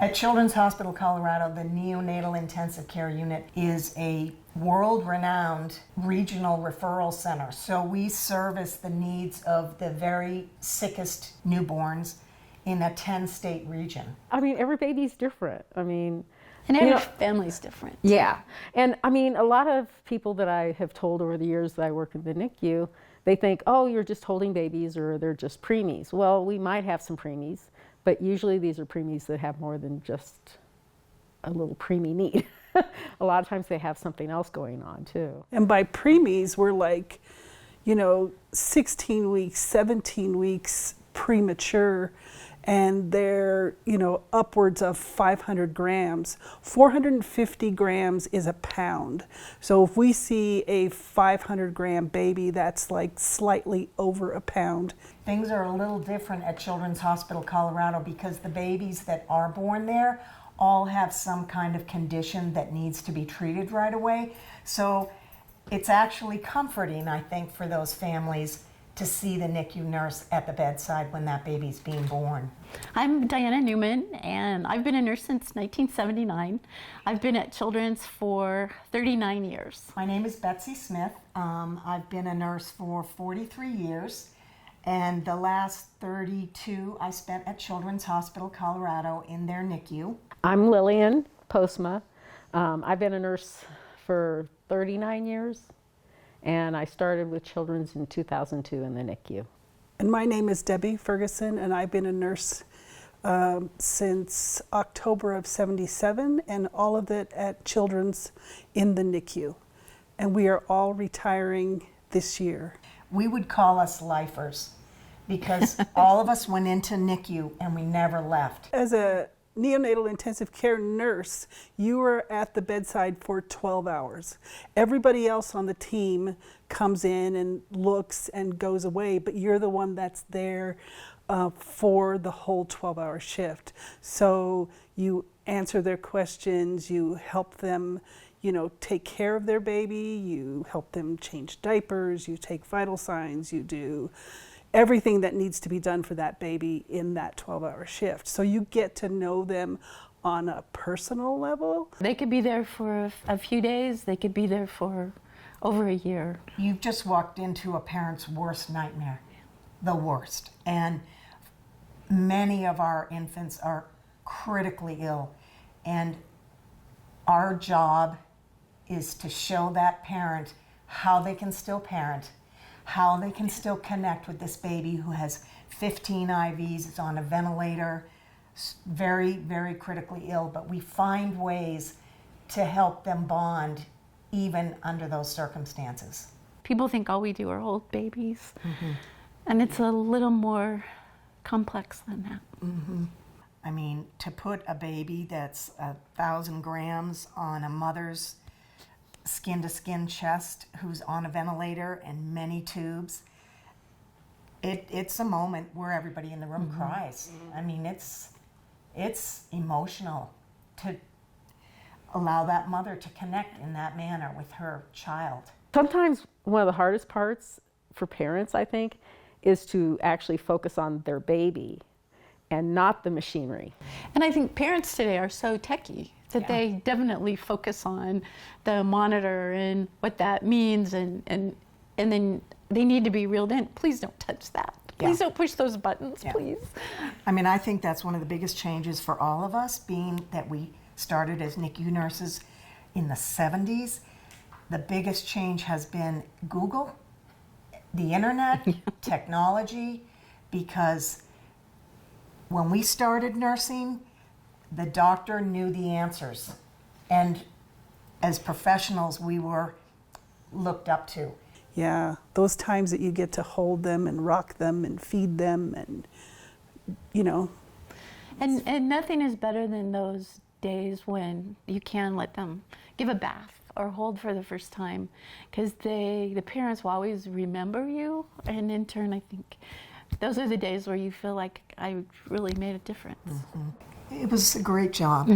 At Children's Hospital Colorado, the neonatal intensive care unit is a world-renowned regional referral center. So we service the needs of the very sickest newborns in a 10-state region. I mean, every baby's different. I mean, and every family's different. Yeah. And I mean, a lot of people that I have told over the years that I work in the NICU, they think, oh, you're just holding babies or they're just preemies. Well, we might have some preemies, but usually these are preemies that have more than just a little preemie need. A lot of times they have something else going on too. And by preemies, we're like, 16 weeks, 17 weeks premature, and they're, upwards of 500 grams. 450 grams is a pound. So if we see a 500-gram baby, that's like slightly over a pound. Things are a little different at Children's Hospital Colorado because the babies that are born there all have some kind of condition that needs to be treated right away. So it's actually comforting, I think, for those families to see the NICU nurse at the bedside when that baby's being born. I'm Diana Newman, and I've been a nurse since 1979. I've been at Children's for 39 years. My name is Betsy Smith. I've been a nurse for 43 years, and the last 32 I spent at Children's Hospital Colorado in their NICU. I'm Lillian Postma. I've been a nurse for 39 years. And I started with Children's in 2002 in the NICU. And my name is Debbie Ferguson, and I've been a nurse since October of '77, and all of it at Children's in the NICU. And we are all retiring this year. We would call us lifers because all of us went into NICU and we never left. As a neonatal intensive care nurse, you were at the bedside for 12 hours. Everybody else on the team comes in and looks and goes away, but you're the one that's there for the whole 12-hour shift. So you answer their questions, you help them, take care of their baby, you help them change diapers, you take vital signs, you do everything that needs to be done for that baby in that 12-hour shift. So you get to know them on a personal level. They could be there for a few days, they could be there for over a year. You've just walked into a parent's worst nightmare, the worst. And many of our infants are critically ill. And our job is to show that parent how they can still parent, how they can still connect with this baby who has 15 IVs, is on a ventilator, very, very critically ill, but we find ways to help them bond even under those circumstances. People think all we do are hold babies, and it's a little more complex than that. I mean, to put a baby that's 1,000 grams on a mother's skin-to-skin chest who's on a ventilator and many tubes, it's a moment where everybody in the room cries. I mean, it's emotional to allow that mother to connect in that manner with her child. Sometimes one of the hardest parts for parents, I think, is to actually focus on their baby and not the machinery. And I think parents today are so techie that they definitely focus on the monitor and what that means, and then they need to be reeled in. Please don't touch that. Please don't push those buttons, please. I mean, I think that's one of the biggest changes for all of us, being that we started as NICU nurses in the 70s. The biggest change has been Google, the internet, technology, because when we started nursing, the doctor knew the answers, and as professionals we were looked up to. Yeah, those times that you get to hold them and rock them and feed them and, And nothing is better than those days when you can let them give a bath or hold for the first time, because the parents will always remember you, and in turn I think those are the days where you feel like I really made a difference. It was a great job.